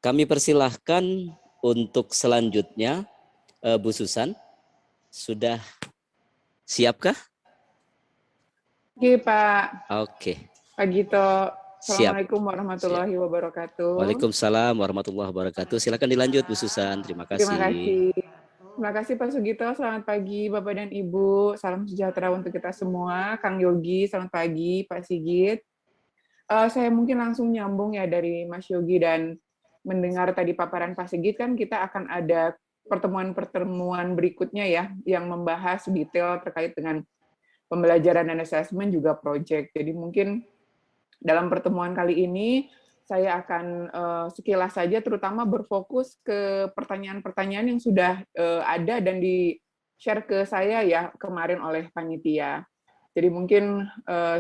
Kami persilahkan untuk selanjutnya, Bu Susan, sudah siapkah? Oke, Pak. Oke, Pak Gito. siap. Assalamualaikum Siap. warahmatullahi wabarakatuh. Waalaikumsalam warahmatullahi wabarakatuh. Silakan dilanjut, Bu Susan. Terima Terima kasih. kasih. Terima kasih Pak Sugito. Selamat pagi Bapak dan Ibu. Salam sejahtera untuk kita semua. Kang Yogi, selamat pagi. Pak Sigit. Saya mungkin langsung nyambung ya dari Mas Yogi dan mendengar tadi paparan Pak Sigit, kan kita akan ada pertemuan-pertemuan berikutnya ya yang membahas detail terkait dengan pembelajaran dan assessment juga project. Jadi mungkin dalam pertemuan kali ini saya akan sekilas saja terutama berfokus ke pertanyaan-pertanyaan yang sudah ada dan di-share ke saya ya kemarin oleh panitia. Jadi mungkin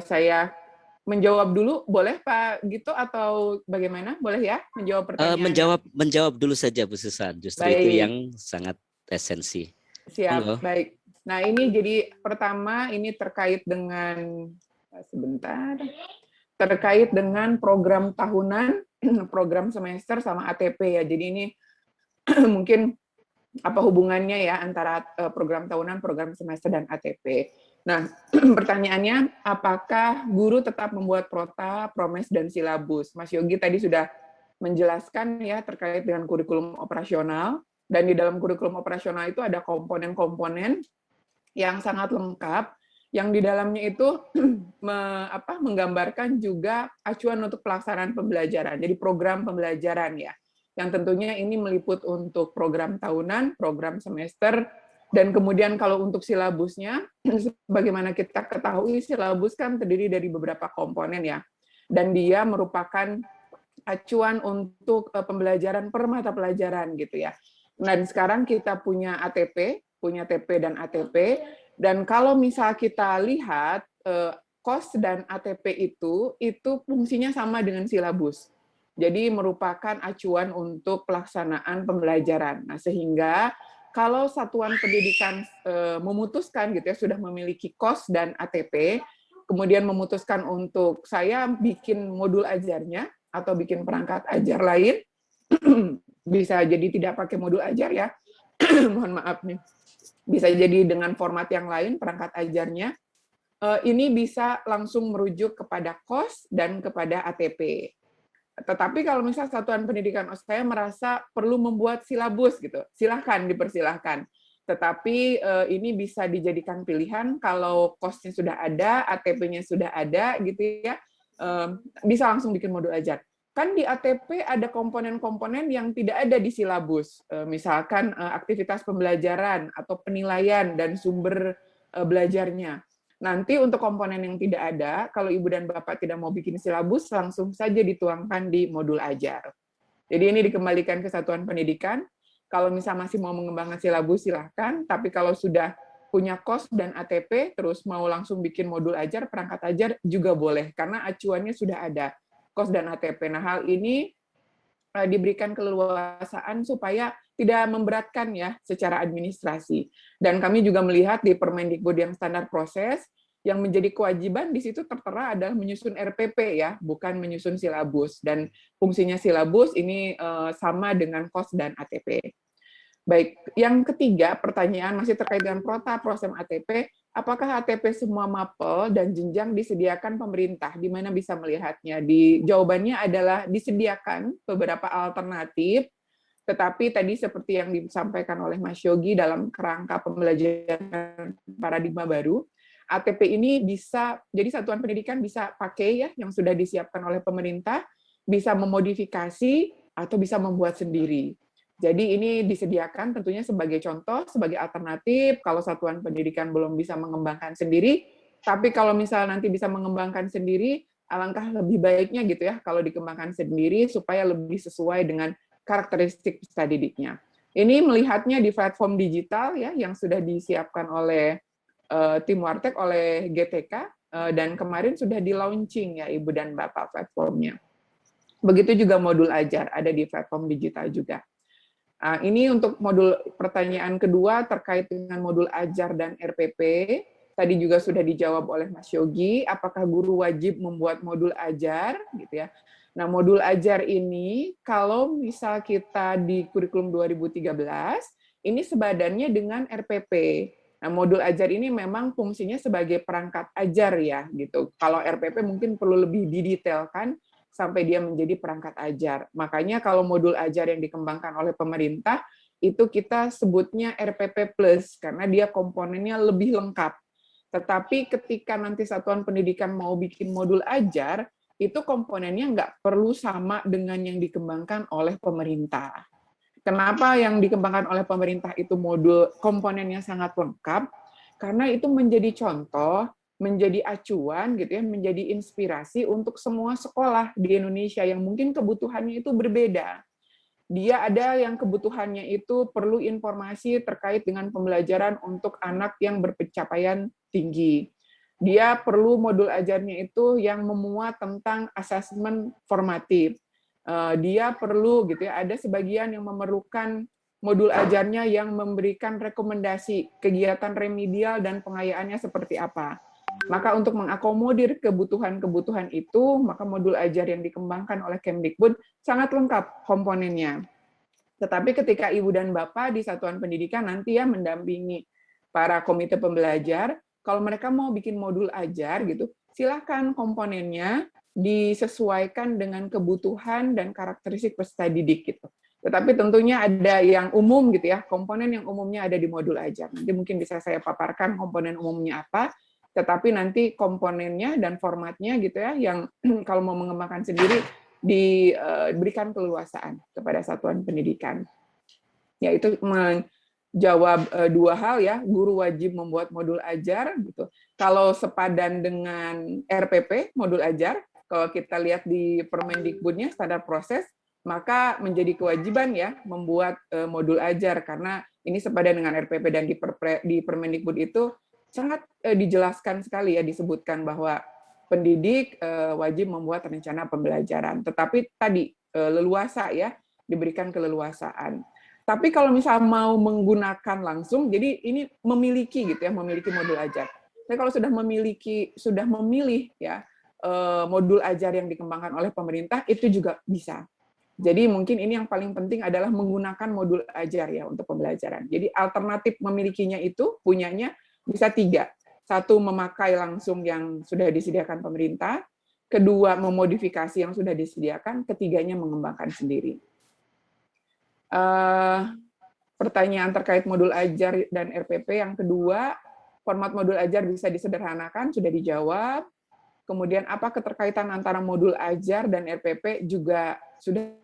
saya menjawab dulu, boleh Pak Gito atau bagaimana? Boleh ya menjawab pertanyaan? Menjawab dulu saja, Bu Susan. Justru itu Baik, yang sangat esensi. siap. Monggo. Baik. Nah ini jadi pertama ini terkait dengan sebentar. Terkait dengan program tahunan, program semester sama ATP ya. Jadi ini mungkin apa hubungannya ya antara program tahunan, program semester dan ATP. Nah, pertanyaannya apakah guru tetap membuat prota, promes dan silabus? Mas Yogi tadi sudah menjelaskan ya terkait dengan kurikulum operasional, dan di dalam kurikulum operasional itu ada komponen-komponen yang sangat lengkap, yang di dalamnya itu menggambarkan juga acuan untuk pelaksanaan pembelajaran. Jadi program pembelajaran ya, yang tentunya ini meliput untuk program tahunan, program semester, dan kemudian kalau untuk silabusnya, sebagaimana kita ketahui silabus kan terdiri dari beberapa komponen ya, dan dia merupakan acuan untuk pembelajaran per mata pelajaran gitu ya. Dan sekarang kita punya ATP, punya TP dan ATP, dan kalau misal kita lihat KOS dan ATP itu fungsinya sama dengan silabus. Jadi merupakan acuan untuk pelaksanaan pembelajaran. Nah, sehingga kalau satuan pendidikan memutuskan gitu ya sudah memiliki KOS dan ATP, kemudian memutuskan untuk saya bikin modul ajarnya atau bikin perangkat ajar lain, bisa jadi tidak pakai modul ajar ya, mohon maaf nih, bisa jadi dengan format yang lain perangkat ajarnya, ini bisa langsung merujuk kepada KOS dan kepada ATP. Tetapi kalau misal satuan pendidikan saya merasa perlu membuat silabus gitu, silahkan dipersilahkan. Tetapi ini bisa dijadikan pilihan kalau KOS-nya sudah ada, ATP-nya sudah ada gitu ya, bisa langsung bikin modul ajar. Kan di ATP ada komponen-komponen yang tidak ada di silabus, misalkan aktivitas pembelajaran atau penilaian dan sumber belajarnya. Nanti untuk komponen yang tidak ada, kalau Ibu dan Bapak tidak mau bikin silabus, langsung saja dituangkan di modul ajar. Jadi ini dikembalikan ke satuan pendidikan. Kalau misal masih mau mengembangkan silabus, silahkan. Tapi kalau sudah punya KOS dan ATP, terus mau langsung bikin modul ajar, perangkat ajar, juga boleh. Karena acuannya sudah ada, KOS dan ATP. Nah, hal ini diberikan keleluasaan supaya tidak memberatkan ya secara administrasi. Dan kami juga melihat di Permendikbud yang standar proses, yang menjadi kewajiban di situ tertera adalah menyusun RPP ya, bukan menyusun silabus. Dan fungsinya silabus ini sama dengan KOS dan ATP. Baik, yang ketiga pertanyaan masih terkait dengan prota, prosem ATP, apakah ATP semua mapel dan jenjang disediakan pemerintah? Di mana bisa melihatnya? Jawabannya adalah disediakan beberapa alternatif, tetapi tadi seperti yang disampaikan oleh Mas Yogi dalam kerangka pembelajaran paradigma baru, ATP ini bisa, jadi satuan pendidikan bisa pakai ya yang sudah disiapkan oleh pemerintah, bisa memodifikasi atau bisa membuat sendiri. Jadi ini disediakan tentunya sebagai contoh, sebagai alternatif kalau satuan pendidikan belum bisa mengembangkan sendiri, tapi kalau misal nanti bisa mengembangkan sendiri, alangkah lebih baiknya gitu ya kalau dikembangkan sendiri supaya lebih sesuai dengan karakteristik peserta didiknya. Ini melihatnya di platform digital ya yang sudah disiapkan oleh tim Wartek oleh GTK dan kemarin sudah di-launching ya Ibu dan Bapak platformnya. Begitu juga modul ajar ada di platform digital juga. Ini untuk modul pertanyaan kedua terkait dengan modul ajar dan RPP. Tadi juga sudah dijawab oleh Mas Yogi, apakah guru wajib membuat modul ajar gitu ya. Nah, modul ajar ini kalau misal kita di kurikulum 2013, ini sebadannya dengan RPP. Nah, modul ajar ini memang fungsinya sebagai perangkat ajar ya, gitu. Kalau RPP mungkin perlu lebih didetailkan sampai dia menjadi perangkat ajar. Makanya kalau modul ajar yang dikembangkan oleh pemerintah, itu kita sebutnya RPP Plus, karena dia komponennya lebih lengkap. Tetapi ketika nanti satuan pendidikan mau bikin modul ajar, itu komponennya nggak perlu sama dengan yang dikembangkan oleh pemerintah. Kenapa yang dikembangkan oleh pemerintah itu modul komponennya sangat lengkap? Karena itu menjadi contoh, menjadi acuan gitu ya, menjadi inspirasi untuk semua sekolah di Indonesia yang mungkin kebutuhannya itu berbeda. Dia ada yang kebutuhannya itu perlu informasi terkait dengan pembelajaran untuk anak yang berpencapaian tinggi. Dia perlu modul ajarnya itu yang memuat tentang asesmen formatif. Dia perlu gitu ya, ada sebagian yang memerlukan modul ajarnya yang memberikan rekomendasi kegiatan remedial dan pengayaannya seperti apa. Maka untuk mengakomodir kebutuhan-kebutuhan itu, maka modul ajar yang dikembangkan oleh Kemdikbud sangat lengkap komponennya. Tetapi ketika Ibu dan Bapak di satuan pendidikan nanti ya mendampingi para komite pembelajar, kalau mereka mau bikin modul ajar gitu, silakan komponennya disesuaikan dengan kebutuhan dan karakteristik peserta didik gitu. Tetapi tentunya ada yang umum gitu ya, komponen yang umumnya ada di modul ajar. Nanti mungkin bisa saya paparkan komponen umumnya apa, tetapi nanti komponennya dan formatnya gitu ya, yang kalau mau mengembangkan sendiri diberikan keleluasaan kepada satuan pendidikan. Yaitu menjawab dua hal ya, guru wajib membuat modul ajar gitu. Kalau sepadan dengan RPP modul ajar, kalau kita lihat di Permendikbudnya standar proses, maka menjadi kewajiban ya membuat modul ajar karena ini sepadan dengan RPP dan di Permendikbud itu sangat dijelaskan sekali ya, disebutkan bahwa pendidik wajib membuat rencana pembelajaran. Tetapi tadi leluasa ya, diberikan keleluasaan. Tapi kalau misal mau menggunakan langsung, jadi ini memiliki gitu ya, memiliki modul ajar. Tapi kalau sudah memilih ya modul ajar yang dikembangkan oleh pemerintah, itu juga bisa. Jadi mungkin ini yang paling penting adalah menggunakan modul ajar ya untuk pembelajaran. Jadi alternatif memilikinya itu punyanya bisa 3. 1, memakai langsung yang sudah disediakan pemerintah. Kedua, memodifikasi yang sudah disediakan. Ketiganya, mengembangkan sendiri. Pertanyaan terkait modul ajar dan RPP yang kedua, format modul ajar bisa disederhanakan, sudah dijawab. Kemudian apa keterkaitan antara modul ajar dan RPP juga sudah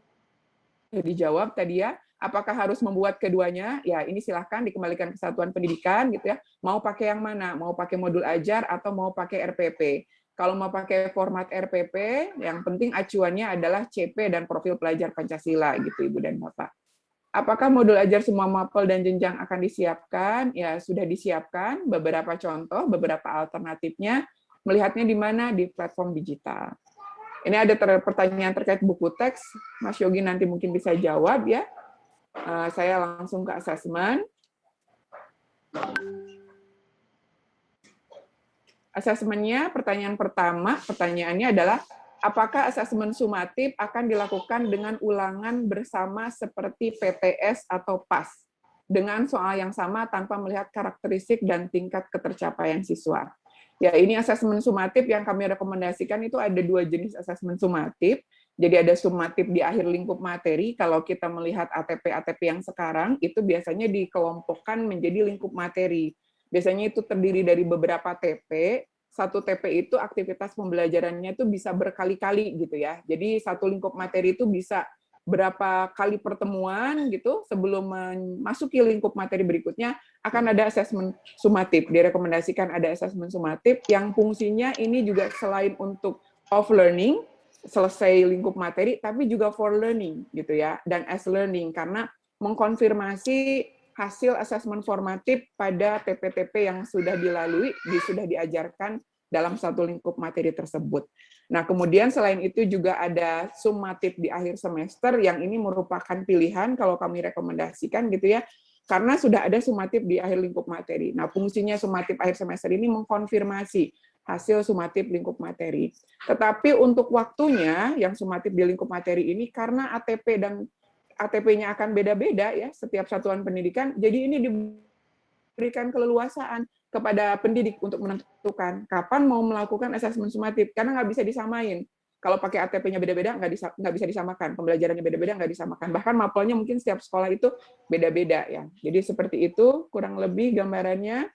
dijawab tadi ya. Apakah harus membuat keduanya? Ya, ini silahkan dikembalikan ke satuan pendidikan gitu ya. Mau pakai yang mana? Mau pakai modul ajar atau mau pakai RPP? Kalau mau pakai format RPP, yang penting acuannya adalah CP dan profil pelajar Pancasila gitu Ibu dan Bapak. Apakah modul ajar semua mapel dan jenjang akan disiapkan? Ya, sudah disiapkan. Beberapa contoh, beberapa alternatifnya. Melihatnya di mana? Di platform digital. Ini ada pertanyaan terkait buku teks. Mas Yogi nanti mungkin bisa jawab ya. Saya langsung ke asesmen. Asesmennya, pertanyaan pertama, pertanyaannya adalah, apakah asesmen sumatif akan dilakukan dengan ulangan bersama seperti PTS atau PAS, dengan soal yang sama tanpa melihat karakteristik dan tingkat ketercapaian siswa? Ya, ini asesmen sumatif yang kami rekomendasikan itu ada 2 jenis asesmen sumatif. Jadi ada sumatif di akhir lingkup materi, kalau kita melihat ATP-ATP yang sekarang, itu biasanya dikelompokkan menjadi lingkup materi. Biasanya itu terdiri dari beberapa TP, satu TP itu aktivitas pembelajarannya itu bisa berkali-kali gitu ya. Jadi satu lingkup materi itu bisa berapa kali pertemuan gitu, sebelum memasuki lingkup materi berikutnya, akan ada asesmen sumatif. Direkomendasikan ada asesmen sumatif yang fungsinya ini juga selain untuk off learning, selesai lingkup materi, tapi juga for learning gitu ya, dan as learning, karena mengkonfirmasi hasil asesmen formatif pada TP-TP yang sudah dilalui, sudah diajarkan dalam satu lingkup materi tersebut. Nah, kemudian selain itu juga ada sumatif di akhir semester, yang ini merupakan pilihan kalau kami rekomendasikan gitu ya, karena sudah ada sumatif di akhir lingkup materi. Nah, fungsinya sumatif akhir semester ini mengkonfirmasi hasil sumatif lingkup materi. Tetapi untuk waktunya yang sumatif di lingkup materi ini karena ATP dan ATP-nya akan beda-beda ya setiap satuan pendidikan, jadi ini diberikan keleluasaan kepada pendidik untuk menentukan kapan mau melakukan asesmen sumatif, karena nggak bisa disamain. Kalau pakai ATP-nya beda-beda, nggak bisa disamakan. Pembelajarannya beda-beda, nggak disamakan. Bahkan mapelnya mungkin setiap sekolah itu beda-beda ya. Jadi seperti itu kurang lebih gambarannya.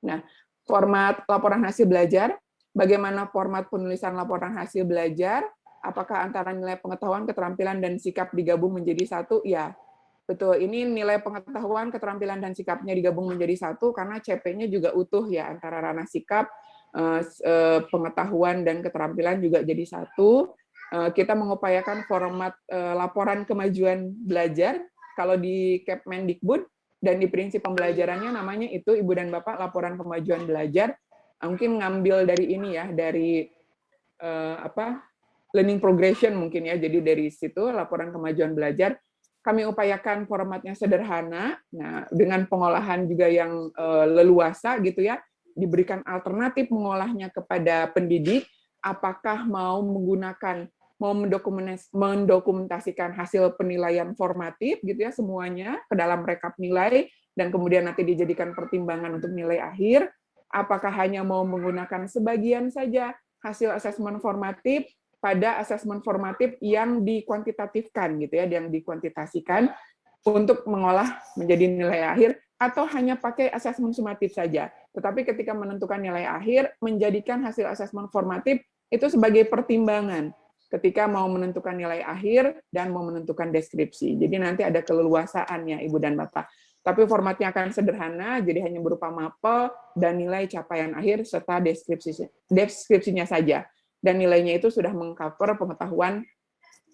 Nah, format laporan hasil belajar, bagaimana format penulisan laporan hasil belajar, apakah antara nilai pengetahuan, keterampilan, dan sikap digabung menjadi satu? Ya, betul. Ini nilai pengetahuan, keterampilan, dan sikapnya digabung menjadi satu, karena CP-nya juga utuh ya, antara ranah sikap, pengetahuan, dan keterampilan juga jadi satu. Kita mengupayakan format laporan kemajuan belajar, kalau di Kepmendikbud, dan di prinsip pembelajarannya namanya itu Ibu dan Bapak laporan kemajuan belajar. Mungkin ngambil dari ini ya, dari learning progression mungkin ya. Jadi dari situ laporan kemajuan belajar kami upayakan formatnya sederhana. Nah, dengan pengolahan juga yang leluasa gitu ya. Diberikan alternatif mengolahnya kepada pendidik, apakah mau mendokumentasikan hasil penilaian formatif gitu ya semuanya ke dalam rekap nilai dan kemudian nanti dijadikan pertimbangan untuk nilai akhir, apakah hanya mau menggunakan sebagian saja hasil asesmen formatif pada asesmen formatif yang dikuantitatifkan gitu ya, yang dikuantitasikan untuk mengolah menjadi nilai akhir, atau hanya pakai asesmen sumatif saja. Tetapi ketika menentukan nilai akhir, menjadikan hasil asesmen formatif itu sebagai pertimbangan ketika mau menentukan nilai akhir dan mau menentukan deskripsi. Jadi nanti ada keleluasaannya Ibu dan Bapak. Tapi formatnya akan sederhana, jadi hanya berupa mapel dan nilai capaian akhir serta deskripsinya saja. Dan nilainya itu sudah mengcover pengetahuan,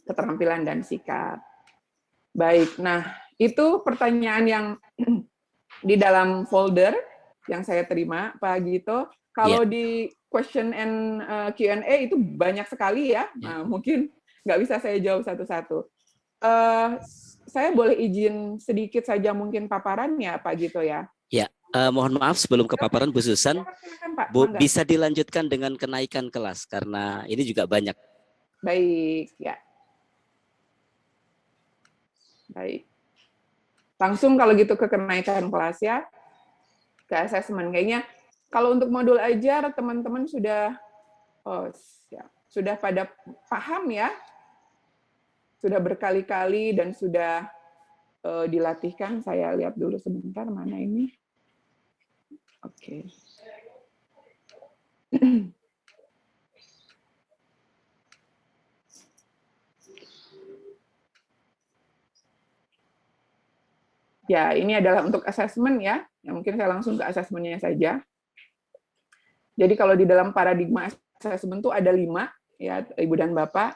keterampilan, dan sikap. Baik, nah itu pertanyaan yang di dalam folder yang saya terima, Pak Gito. Kalau di question and Q&A itu banyak sekali ya, nah, mungkin nggak bisa saya jawab satu-satu. Saya boleh izin sedikit saja mungkin paparannya, Pak Gito ya? Ya, mohon maaf sebelum ke paparan Bu Susan, bisa dilanjutkan dengan kenaikan kelas karena ini juga banyak. Baik, ya. Baik. Langsung kalau gitu ke kenaikan kelas ya, ke asesmen. Kayaknya kalau untuk modul ajar teman-teman sudah sudah pada paham ya, sudah berkali-kali dan sudah dilatihkan. Saya lihat dulu sebentar mana ini. Oke. Ya, ini adalah untuk asesmen ya. Mungkin saya langsung ke asesmennya saja. Jadi kalau di dalam paradigma asesmen itu ada 5 ya, Ibu dan Bapak.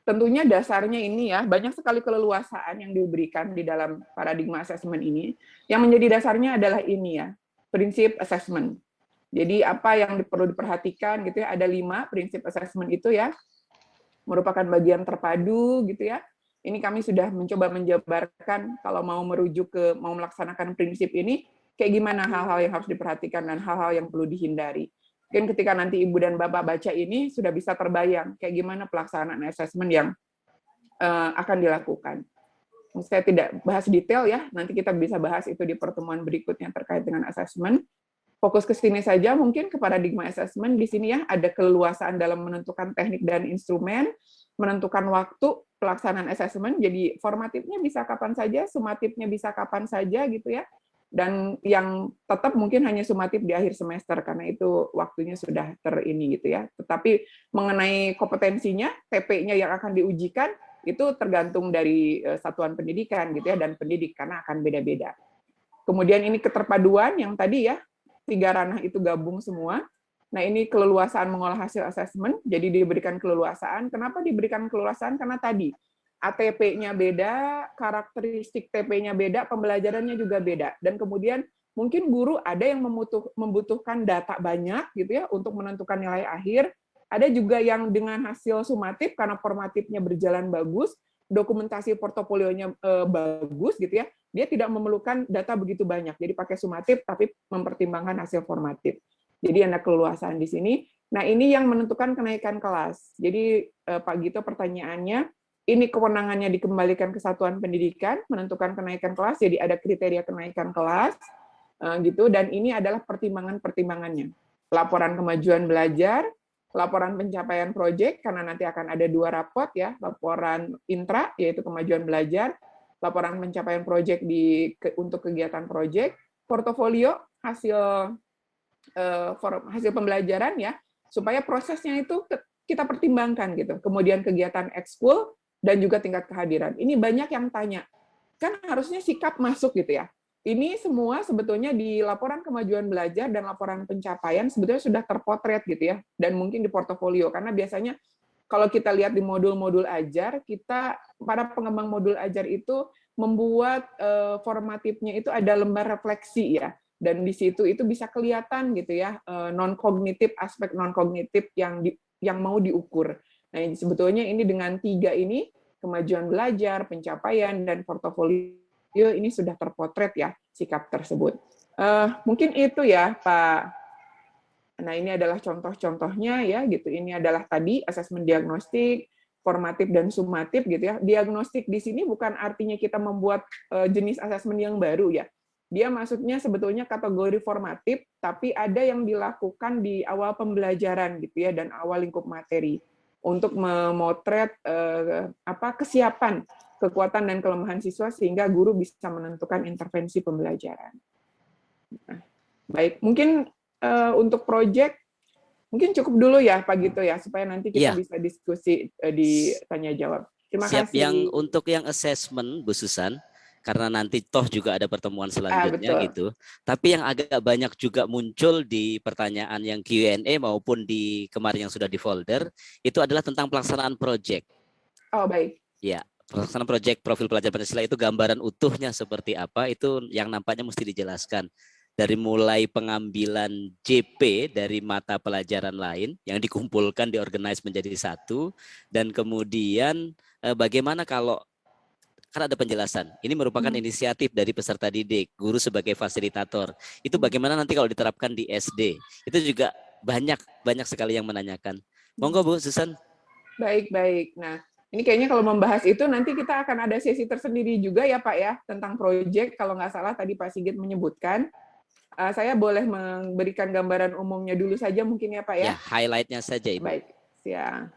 Tentunya dasarnya ini ya, banyak sekali keleluasaan yang diberikan di dalam paradigma asesmen ini. Yang menjadi dasarnya adalah ini ya, prinsip asesmen. Jadi apa yang perlu diperhatikan gitu ya, ada 5 prinsip asesmen itu ya, merupakan bagian terpadu gitu ya. Ini kami sudah mencoba menjabarkan kalau mau mau melaksanakan prinsip ini, kayak gimana hal-hal yang harus diperhatikan dan hal-hal yang perlu dihindari. Mungkin ketika nanti Ibu dan Bapak baca ini, sudah bisa terbayang kayak gimana pelaksanaan asesmen yang akan dilakukan. Saya tidak bahas detail ya, nanti kita bisa bahas itu di pertemuan berikutnya terkait dengan asesmen. Fokus ke sini saja, mungkin ke paradigma asesmen. Di sini ya, ada keleluasaan dalam menentukan teknik dan instrumen, menentukan waktu pelaksanaan asesmen, jadi formatifnya bisa kapan saja, sumatifnya bisa kapan saja gitu ya, dan yang tetap mungkin hanya sumatif di akhir semester, karena itu waktunya sudah terini gitu ya. Tetapi mengenai kompetensinya, TP-nya yang akan diujikan, itu tergantung dari satuan pendidikan gitu ya, dan pendidik, karena akan beda-beda. Kemudian ini keterpaduan yang tadi ya, 3 ranah itu gabung semua. Nah, ini keleluasaan mengolah hasil asesmen, jadi diberikan keleluasaan. Kenapa diberikan keleluasaan? Karena tadi ATP-nya beda, karakteristik TP-nya beda, pembelajarannya juga beda. Dan kemudian mungkin guru ada yang membutuhkan data banyak gitu ya untuk menentukan nilai akhir. Ada juga yang dengan hasil sumatif karena formatifnya berjalan bagus, dokumentasi portofolionya bagus gitu ya, dia tidak memerlukan data begitu banyak. Jadi pakai sumatif tapi mempertimbangkan hasil formatif. Jadi ada keleluasaan di sini. Nah, ini yang menentukan kenaikan kelas. Jadi Pak Gito pertanyaannya, ini kewenangannya dikembalikan ke Satuan Pendidikan menentukan kenaikan kelas. Jadi ada kriteria kenaikan kelas gitu, dan ini adalah pertimbangannya. Laporan kemajuan belajar, laporan pencapaian proyek, karena nanti akan ada 2 rapot ya, laporan intra yaitu kemajuan belajar, laporan pencapaian proyek untuk kegiatan proyek, portofolio hasil pembelajaran ya, supaya prosesnya itu kita pertimbangkan gitu. Kemudian kegiatan ekskul dan juga tingkat kehadiran. Ini banyak yang tanya, kan harusnya sikap masuk gitu ya. Ini semua sebetulnya di laporan kemajuan belajar dan laporan pencapaian sebetulnya sudah terpotret gitu ya, dan mungkin di portofolio, karena biasanya kalau kita lihat di modul-modul ajar, para pengembang modul ajar itu membuat formatifnya itu ada lembar refleksi ya, dan di situ itu bisa kelihatan gitu ya, non-kognitif, aspek non-kognitif yang mau diukur. Nah, sebetulnya ini dengan 3 ini, kemajuan belajar, pencapaian, dan portofolio, ini sudah terpotret ya sikap tersebut. Mungkin itu ya Pak. Nah, ini adalah contoh-contohnya ya gitu. Ini adalah tadi asesmen diagnostik, formatif dan sumatif gitu ya. Diagnostik di sini bukan artinya kita membuat jenis asesmen yang baru ya. Dia maksudnya sebetulnya kategori formatif, tapi ada yang dilakukan di awal pembelajaran gitu ya, dan awal lingkup materi untuk memotret kesiapan, kekuatan dan kelemahan siswa sehingga guru bisa menentukan intervensi pembelajaran. Nah, baik, mungkin untuk proyek mungkin cukup dulu ya Pak Gito ya, supaya nanti kita bisa diskusi di tanya jawab. Terima kasih. Yang untuk yang assessment Bu Susan, karena nanti toh juga ada pertemuan selanjutnya gitu. Tapi yang agak banyak juga muncul di pertanyaan yang Q&A maupun di kemarin yang sudah di folder, itu adalah tentang pelaksanaan proyek. Oh, baik. Ya, pelaksanaan proyek profil pelajar Pancasila itu gambaran utuhnya seperti apa, itu yang nampaknya mesti dijelaskan. Dari mulai pengambilan JP dari mata pelajaran lain yang dikumpulkan, diorganize menjadi satu, dan kemudian bagaimana kalau, kan ada penjelasan, ini merupakan inisiatif dari peserta didik, guru sebagai fasilitator. Itu bagaimana nanti kalau diterapkan di SD? Itu juga banyak sekali yang menanyakan. Monggo Bu Susan. Baik. Nah, ini kayaknya kalau membahas itu nanti kita akan ada sesi tersendiri juga ya Pak ya, tentang proyek, kalau nggak salah tadi Pak Sigit menyebutkan. Saya boleh memberikan gambaran umumnya dulu saja mungkin ya Pak ya? Ya, highlight-nya saja Ibu. Baik, siap.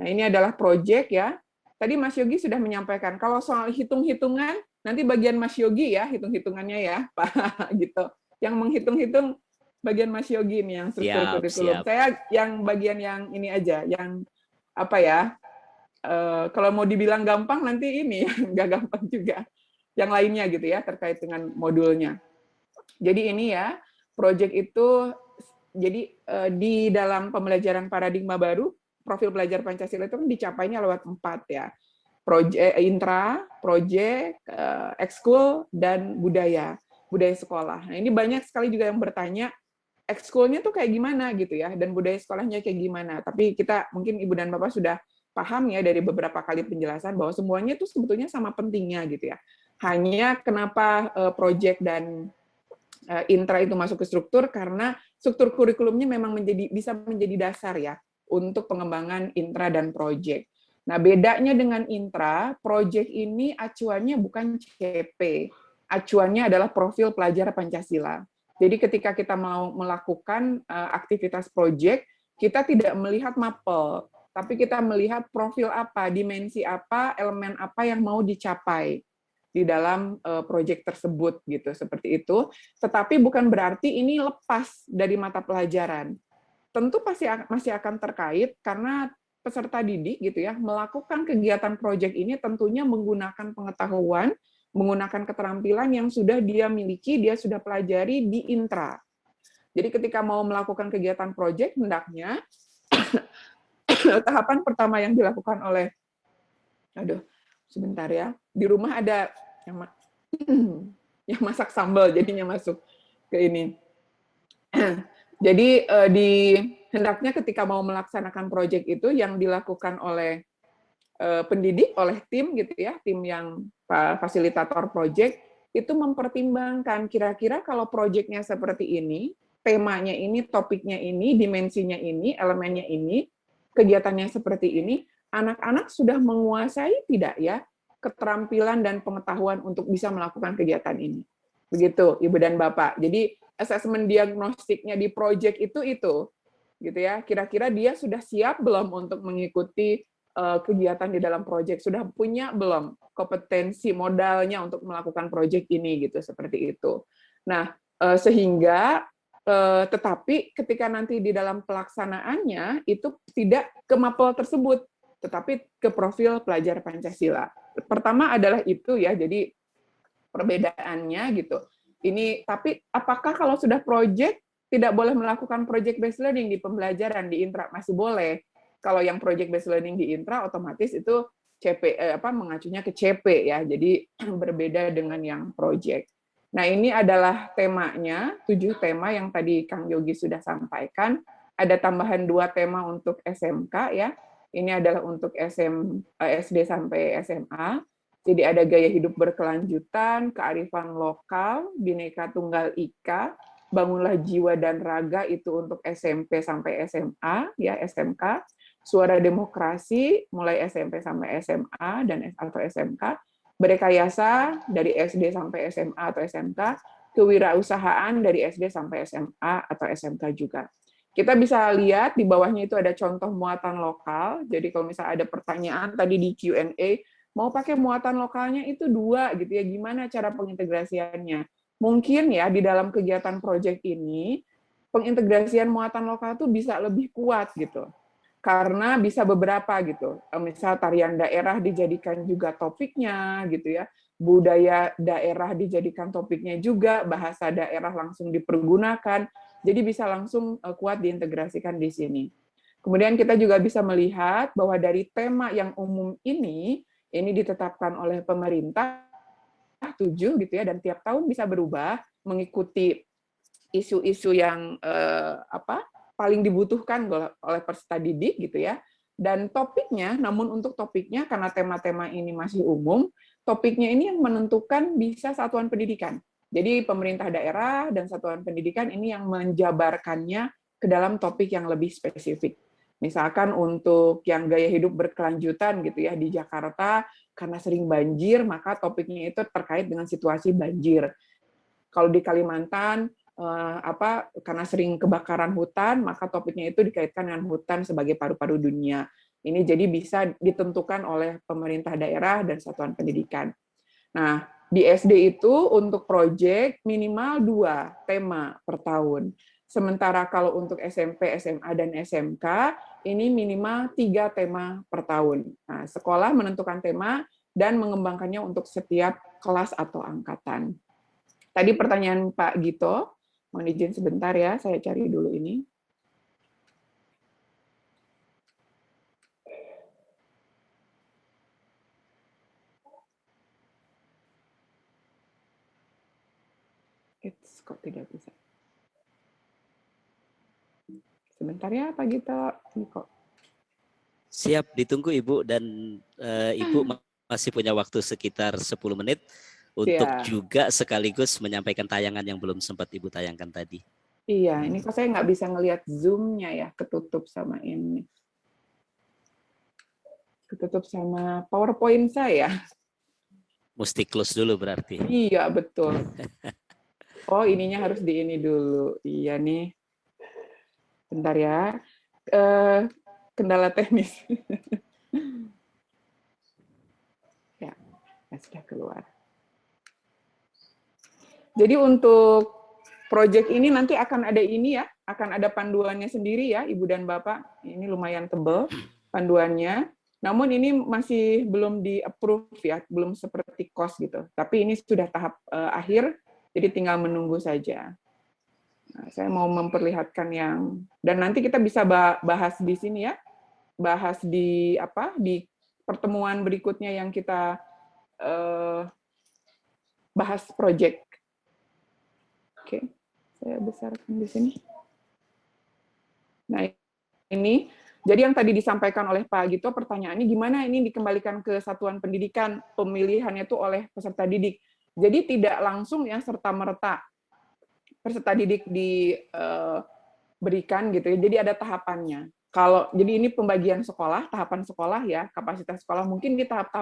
Nah, ini adalah proyek ya. Tadi Mas Yogi sudah menyampaikan, kalau soal hitung-hitungan, nanti bagian Mas Yogi ya, hitung-hitungannya ya, Pak, gitu. Yang menghitung-hitung bagian Mas Yogi nih, yang struktur kurikulum. Saya yang bagian yang ini aja, yang apa ya, kalau mau dibilang gampang nanti ini, nggak gampang juga. Yang lainnya gitu ya, terkait dengan modulnya. Jadi ini ya, proyek itu, jadi di dalam pembelajaran paradigma baru, profil pelajar Pancasila itu kan dicapainya lewat 4 ya. Intra, proyek, ekskul, dan budaya sekolah. Nah, ini banyak sekali juga yang bertanya, ekskulnya tuh kayak gimana gitu ya, dan budaya sekolahnya kayak gimana. Tapi kita, mungkin Ibu dan Bapak sudah paham ya dari beberapa kali penjelasan bahwa semuanya itu sebetulnya sama pentingnya gitu ya. Hanya kenapa proyek dan intra itu masuk ke struktur, karena struktur kurikulumnya memang bisa menjadi dasar ya untuk pengembangan intra dan proyek. Nah, bedanya dengan intra, proyek ini acuannya bukan CP, acuannya adalah profil pelajar Pancasila. Jadi ketika kita mau melakukan aktivitas proyek, kita tidak melihat mapel, tapi kita melihat profil apa, dimensi apa, elemen apa yang mau dicapai di dalam proyek tersebut gitu, seperti itu. Tetapi bukan berarti ini lepas dari mata pelajaran. Tentu pasti masih akan terkait, karena peserta didik gitu ya melakukan kegiatan proyek ini tentunya menggunakan pengetahuan, menggunakan keterampilan yang sudah dia miliki, dia sudah pelajari di intra. Jadi ketika mau melakukan kegiatan proyek, hendaknya tahapan pertama yang dilakukan oleh, sebentar ya, di rumah ada yang masak sambal, jadinya masuk ke ini. Jadi hendaknya ketika mau melaksanakan proyek itu, yang dilakukan oleh pendidik, oleh tim gitu ya, tim yang fasilitator project itu mempertimbangkan kira-kira kalau projectnya seperti ini, temanya ini, topiknya ini, dimensinya ini, elemennya ini, kegiatannya seperti ini, anak-anak sudah menguasai tidak ya keterampilan dan pengetahuan untuk bisa melakukan kegiatan ini. Begitu, Ibu dan Bapak. Jadi asesmen diagnostiknya di project itu gitu ya. Kira-kira dia sudah siap belum untuk mengikuti kegiatan di dalam proyek, sudah punya belum kompetensi modalnya untuk melakukan proyek ini gitu, seperti itu. Nah, sehingga tetapi ketika nanti di dalam pelaksanaannya itu tidak ke mapel tersebut, tetapi ke profil pelajar Pancasila. Pertama adalah itu ya, jadi perbedaannya gitu. Ini tapi apakah kalau sudah proyek tidak boleh melakukan project based learning di pembelajaran di intra? Masih boleh. Kalau yang project based learning di intra otomatis itu mengacunya ke CP ya. Jadi berbeda dengan yang project. Nah, ini adalah temanya, 7 tema yang tadi Kang Yogi sudah sampaikan. Ada tambahan 2 tema untuk SMK ya. Ini adalah untuk SD sampai SMA. Jadi ada gaya hidup berkelanjutan, kearifan lokal, Bhinneka Tunggal Ika, bangunlah jiwa dan raga itu untuk SMP sampai SMA, ya SMK, suara demokrasi mulai SMP sampai SMA dan atau SMK, berrekayasa dari SD sampai SMA atau SMK, kewirausahaan dari SD sampai SMA atau SMK juga. Kita bisa lihat di bawahnya itu ada contoh muatan lokal. Jadi kalau misalnya ada pertanyaan tadi di Q&A, mau pakai muatan lokalnya itu 2 gitu ya, gimana cara pengintegrasiannya? Mungkin ya di dalam kegiatan proyek ini pengintegrasian muatan lokal tuh bisa lebih kuat gitu. Karena bisa beberapa gitu. Misal tarian daerah dijadikan juga topiknya gitu ya. Budaya daerah dijadikan topiknya juga, bahasa daerah langsung dipergunakan. Jadi bisa langsung kuat diintegrasikan di sini. Kemudian kita juga bisa melihat bahwa dari tema yang umum ini ditetapkan oleh pemerintah 7 gitu ya, dan tiap tahun bisa berubah mengikuti isu-isu yang paling dibutuhkan oleh peserta didik gitu ya. Dan topiknya, namun untuk topiknya karena tema-tema ini masih umum, topiknya ini yang menentukan bisa satuan pendidikan. Jadi pemerintah daerah dan satuan pendidikan ini yang menjabarkannya ke dalam topik yang lebih spesifik. Misalkan untuk yang gaya hidup berkelanjutan gitu ya di Jakarta karena sering banjir, maka topiknya itu terkait dengan situasi banjir. Kalau di Kalimantan karena sering kebakaran hutan, maka topiknya itu dikaitkan dengan hutan sebagai paru-paru dunia. Ini jadi bisa ditentukan oleh pemerintah daerah dan satuan pendidikan. Nah, di SD itu untuk proyek minimal 2 tema per tahun. Sementara kalau untuk SMP, SMA, dan SMK, ini minimal 3 tema per tahun. Nah, sekolah menentukan tema dan mengembangkannya untuk setiap kelas atau angkatan. Tadi pertanyaan Pak Gito, mohon izin sebentar ya, saya cari dulu ini. Kok tidak bisa? Sebentar ya Pak Gito. Ini kok. Siap ditunggu Ibu, dan Ibu masih punya waktu sekitar 10 menit untuk juga sekaligus menyampaikan tayangan yang belum sempat Ibu tayangkan tadi. Iya, ini kok saya nggak bisa ngelihat Zoom-nya ya, ketutup sama ini. Ketutup sama PowerPoint saya. Mesti close dulu berarti. Iya, betul. Oh, ininya harus di ini dulu. Iya nih. Bentar ya. Kendala teknis. Ya, sudah keluar. Jadi untuk proyek ini nanti akan ada ini ya, akan ada panduannya sendiri ya, Ibu dan Bapak. Ini lumayan tebal panduannya. Namun ini masih belum di-approve ya, belum seperti KOS gitu. Tapi ini sudah tahap akhir, jadi tinggal menunggu saja. Nah, saya mau memperlihatkan yang, dan nanti kita bisa bahas di sini ya, bahas di pertemuan berikutnya yang kita bahas proyek. Oke, saya besarkan di sini. Nah, ini Jadi yang tadi disampaikan oleh Pak Gito, pertanyaannya gimana ini dikembalikan ke satuan pendidikan, pemilihannya itu oleh peserta didik. Jadi tidak langsung ya serta-merta peserta didik diberikan gitu ya. Jadi ada tahapannya. Jadi ini pembagian sekolah, tahapan sekolah ya, kapasitas sekolah. Mungkin di tahap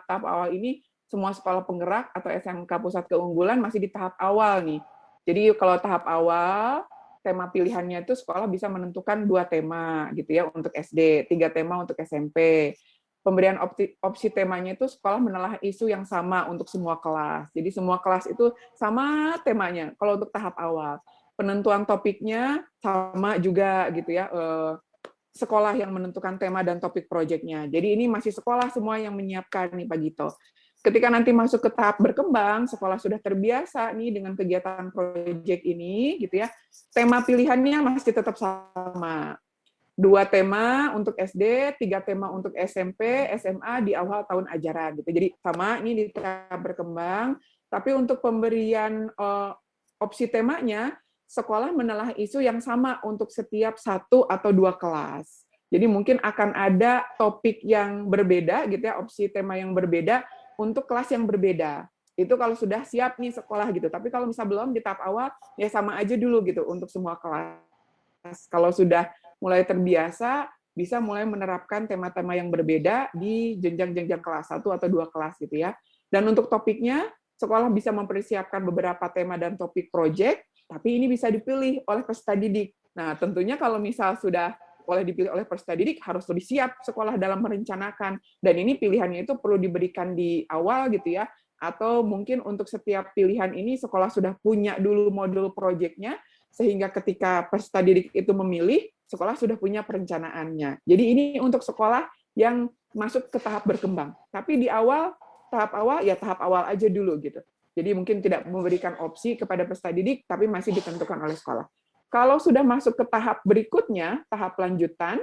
awal ini semua sekolah penggerak atau SMK pusat keunggulan masih di tahap awal nih. Jadi kalau tahap awal, tema pilihannya itu sekolah bisa menentukan 2 tema gitu ya untuk SD, 3 tema untuk SMP. Pemberian opsi temanya itu sekolah menelah isu yang sama untuk semua kelas. Jadi semua kelas itu sama temanya kalau untuk tahap awal. Penentuan topiknya sama juga gitu ya. Sekolah yang menentukan tema dan topik proyeknya. Jadi ini masih sekolah semua yang menyiapkan nih Pak Gito. Ketika nanti masuk ke tahap berkembang, sekolah sudah terbiasa nih dengan kegiatan proyek ini, gitu ya. Tema pilihannya masih tetap sama. 2 tema untuk SD, 3 tema untuk SMP, SMA di awal tahun ajaran. Gitu. Jadi sama ini di tahap berkembang. Tapi untuk pemberian opsi temanya, sekolah menelah isu yang sama untuk setiap 1 atau 2 kelas. Jadi mungkin akan ada topik yang berbeda, gitu ya, opsi tema yang berbeda untuk kelas yang berbeda. Itu kalau sudah siap nih sekolah gitu. Tapi kalau misal belum di tahap awal, ya sama aja dulu gitu untuk semua kelas. Kalau sudah mulai terbiasa, bisa mulai menerapkan tema-tema yang berbeda di jenjang-jenjang kelas 1 atau 2 kelas gitu ya. Dan untuk topiknya, sekolah bisa mempersiapkan beberapa tema dan topik proyek, tapi ini bisa dipilih oleh peserta didik. Nah, tentunya kalau misal sudah boleh dipilih oleh peserta didik, harus lebih siap sekolah dalam merencanakan. Dan ini pilihannya itu perlu diberikan di awal gitu ya, atau mungkin untuk setiap pilihan ini sekolah sudah punya dulu modul proyeknya, sehingga ketika peserta didik itu memilih, sekolah sudah punya perencanaannya. Jadi ini untuk sekolah yang masuk ke tahap berkembang. Tapi di awal, tahap awal, ya tahap awal aja dulu gitu. Jadi mungkin tidak memberikan opsi kepada peserta didik, tapi masih ditentukan oleh sekolah. Kalau sudah masuk ke tahap berikutnya, tahap lanjutan,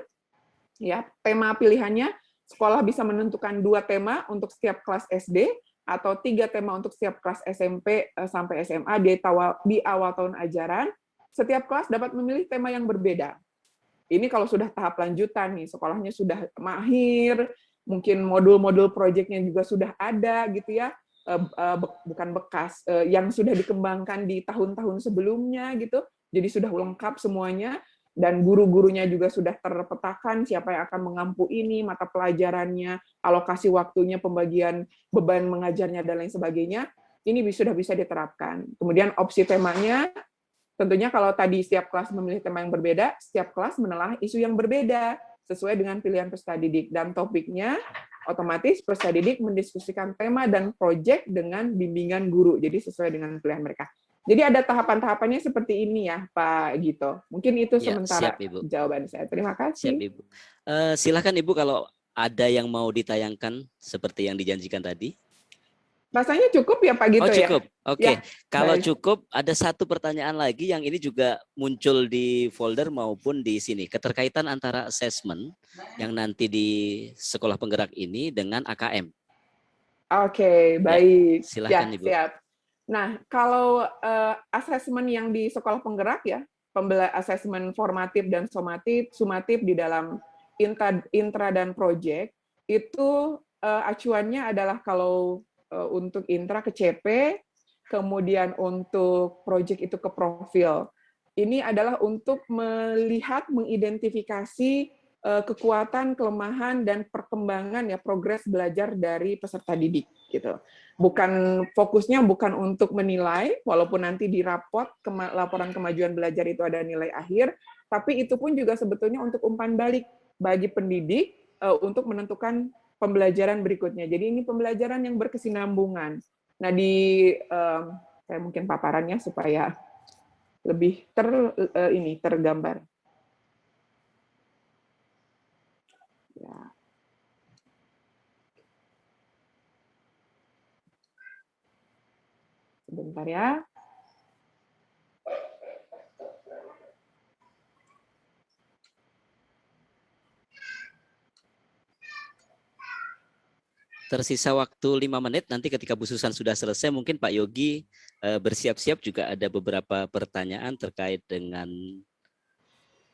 ya tema pilihannya, sekolah bisa menentukan 2 tema untuk setiap kelas SD, atau 3 tema untuk setiap kelas SMP sampai SMA di awal tahun ajaran. Setiap kelas dapat memilih tema yang berbeda. Ini kalau sudah tahap lanjutan nih, sekolahnya sudah mahir, mungkin modul-modul proyeknya juga sudah ada gitu ya, bukan bekas, yang sudah dikembangkan di tahun-tahun sebelumnya gitu, jadi sudah lengkap semuanya, dan guru-gurunya juga sudah terpetakan siapa yang akan mengampu ini, mata pelajarannya, alokasi waktunya, pembagian beban mengajarnya, dan lain sebagainya, ini sudah bisa diterapkan. Kemudian opsi temanya, tentunya kalau tadi setiap kelas memilih tema yang berbeda, setiap kelas menelah isu yang berbeda sesuai dengan pilihan peserta didik. Dan topiknya otomatis peserta didik mendiskusikan tema dan proyek dengan bimbingan guru. Jadi sesuai dengan pilihan mereka. Jadi ada tahapan-tahapannya seperti ini ya Pak Gito. Mungkin itu Ya, sementara siap Ibu. jawaban saya. Terima Siap kasih. Ibu. Silakan Ibu kalau ada yang mau ditayangkan seperti yang dijanjikan tadi. Rasanya cukup ya Pak Oh Gito ya? cukup, oke. Ya, Kalau baik. cukup, ada satu pertanyaan lagi yang ini juga muncul di folder maupun di sini. Keterkaitan antara asesmen yang nanti di sekolah penggerak ini dengan AKM. Oke, Ya, baik. silahkan Ya, Ibu. siap. Nah, kalau asesmen yang di sekolah penggerak ya, asesmen formatif dan sumatif di dalam intra dan project, itu acuannya adalah kalau untuk intra ke CP, kemudian untuk project itu ke profil. Ini adalah untuk melihat, mengidentifikasi kekuatan, kelemahan, dan perkembangan ya progres belajar dari peserta didik gitu. Bukan fokusnya bukan untuk menilai, walaupun nanti di laporan kemajuan belajar itu ada nilai akhir, tapi itu pun juga sebetulnya untuk umpan balik bagi pendidik untuk menentukan pembelajaran berikutnya. Jadi ini pembelajaran yang berkesinambungan. Nah saya mungkin paparannya supaya lebih tergambar. Ya. Sebentar ya. Tersisa waktu 5 menit, nanti ketika Bu Susan sudah selesai, mungkin Pak Yogi bersiap-siap juga ada beberapa pertanyaan terkait dengan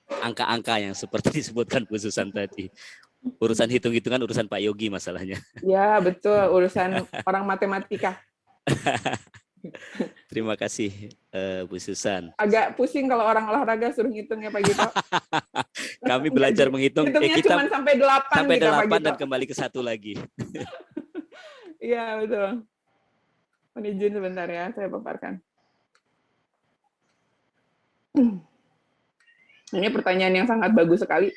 angka-angka yang seperti disebutkan Bu Susan tadi. Urusan hitung-hitungan urusan Pak Yogi masalahnya. Ya, betul. Urusan orang matematika. Terima kasih Bu Susan. Agak pusing kalau orang olahraga suruh ngitung ya Pak Gito. Kami belajar menghitung, Hitungnya kita cuma sampai 8 sampai kita Pak 8 Gito. dan kembali ke 1 lagi. Iya, betul. Mohon izin sebentar ya, saya paparkan. Ini pertanyaan yang sangat bagus sekali.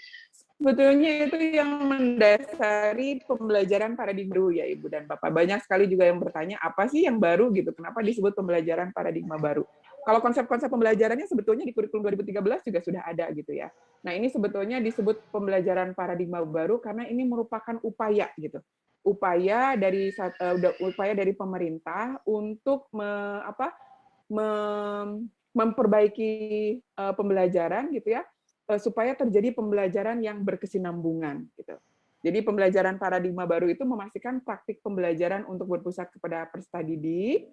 Sebetulnya itu yang mendasari pembelajaran paradigma baru ya Ibu dan Bapak. Banyak sekali juga yang bertanya, apa sih yang baru gitu? Kenapa disebut pembelajaran paradigma baru? Kalau konsep-konsep pembelajarannya sebetulnya di kurikulum 2013 juga sudah ada gitu ya. Nah, ini sebetulnya disebut pembelajaran paradigma baru karena ini merupakan upaya gitu. Upaya dari pemerintah untuk memperbaiki pembelajaran gitu ya, supaya terjadi pembelajaran yang berkesinambungan gitu. Jadi pembelajaran paradigma baru itu memastikan praktik pembelajaran untuk berpusat kepada peserta didik.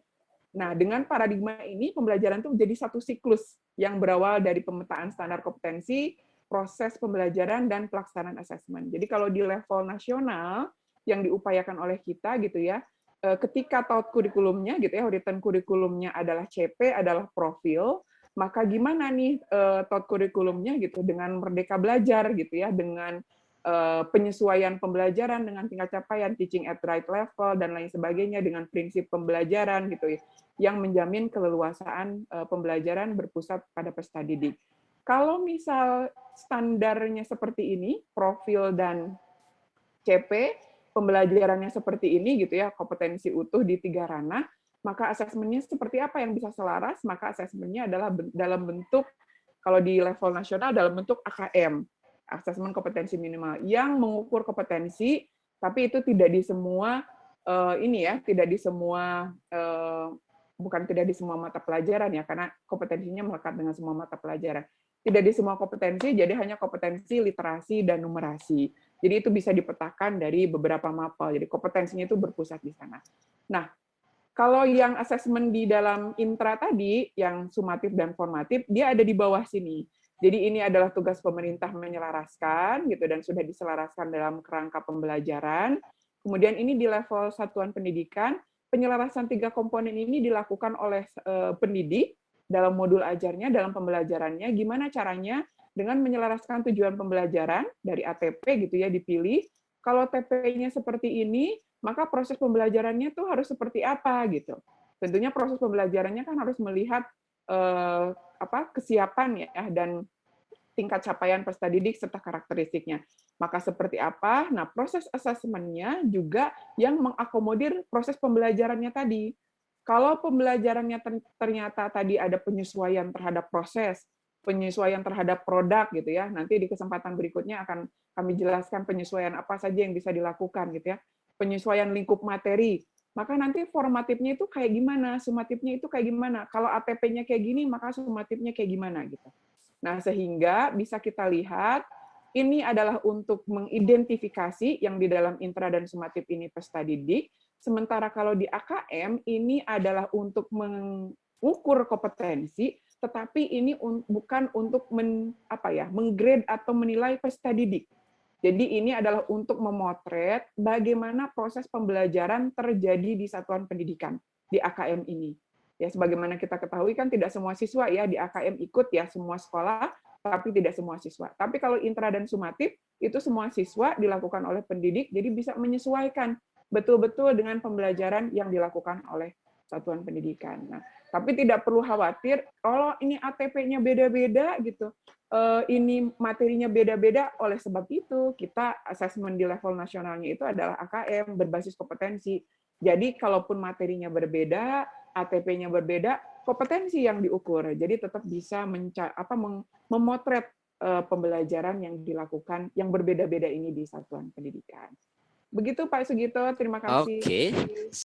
Nah, dengan paradigma ini pembelajaran itu menjadi satu siklus yang berawal dari pemetaan standar kompetensi, proses pembelajaran dan pelaksanaan asesmen. Jadi kalau di level nasional yang diupayakan oleh kita gitu ya, ketika taut kurikulumnya gitu ya, written kurikulumnya adalah CP, adalah profil, maka gimana nih taut kurikulumnya gitu dengan merdeka belajar gitu ya, dengan penyesuaian pembelajaran dengan tingkat capaian teaching at right level dan lain sebagainya dengan prinsip pembelajaran gitu ya, yang menjamin keleluasaan pembelajaran berpusat pada peserta didik. Kalau misal standarnya seperti ini, profil dan CP, pembelajarannya seperti ini gitu ya, kompetensi utuh di 3 ranah, maka asesmennya seperti apa yang bisa selaras? Maka asesmennya adalah dalam bentuk, kalau di level nasional dalam bentuk AKM, asesmen kompetensi minimal, yang mengukur kompetensi, tapi itu tidak di semua tidak di semua bukan tidak di semua mata pelajaran ya, karena kompetensinya melekat dengan semua mata pelajaran. Tidak di semua kompetensi, jadi hanya kompetensi literasi dan numerasi. Jadi itu bisa dipetakan dari beberapa mapel. Jadi kompetensinya itu berpusat di sana. Nah, kalau yang asesmen di dalam intra tadi, yang sumatif dan formatif, dia ada di bawah sini. Jadi ini adalah tugas pemerintah menyelaraskan, gitu, dan sudah diselaraskan dalam kerangka pembelajaran. Kemudian ini di level satuan pendidikan, penyelarasan 3 komponen ini dilakukan oleh pendidik dalam modul ajarnya, dalam pembelajarannya. Gimana caranya? Dengan menyelaraskan tujuan pembelajaran dari ATP gitu ya dipilih. Kalau TP-nya seperti ini, maka proses pembelajarannya tuh harus seperti apa gitu. Tentunya proses pembelajarannya kan harus melihat kesiapan ya dan tingkat capaian peserta didik serta karakteristiknya. Maka seperti apa? Nah, proses asesmennya juga yang mengakomodir proses pembelajarannya tadi. Kalau pembelajarannya ternyata tadi ada penyesuaian terhadap proses, penyesuaian terhadap produk gitu ya. Nanti di kesempatan berikutnya akan kami jelaskan penyesuaian apa saja yang bisa dilakukan gitu ya. Penyesuaian lingkup materi. Maka nanti formatifnya itu kayak gimana, sumatifnya itu kayak gimana. Kalau ATP-nya kayak gini, maka sumatifnya kayak gimana gitu. Nah, sehingga bisa kita lihat ini adalah untuk mengidentifikasi yang di dalam intra dan sumatif ini peserta didik. Sementara kalau di AKM ini adalah untuk mengukur kompetensi, tetapi ini bukan untuk menggrade atau menilai peserta didik. Jadi ini adalah untuk memotret bagaimana proses pembelajaran terjadi di satuan pendidikan di AKM ini. Ya, sebagaimana kita ketahui kan tidak semua siswa ya di AKM ikut ya semua sekolah, tapi tidak semua siswa. Tapi kalau intra dan sumatif itu semua siswa dilakukan oleh pendidik, jadi bisa menyesuaikan betul-betul dengan pembelajaran yang dilakukan oleh satuan pendidikan. Nah, tapi tidak perlu khawatir kalau ini ATP-nya beda-beda gitu. Ini materinya beda-beda, oleh sebab itu kita asesmen di level nasionalnya itu adalah AKM berbasis kompetensi. Jadi kalaupun materinya berbeda, ATP-nya berbeda, kompetensi yang diukur. Jadi tetap bisa memotret pembelajaran yang dilakukan yang berbeda-beda ini di satuan pendidikan. Begitu Pak Sugito, terima kasih. Oke.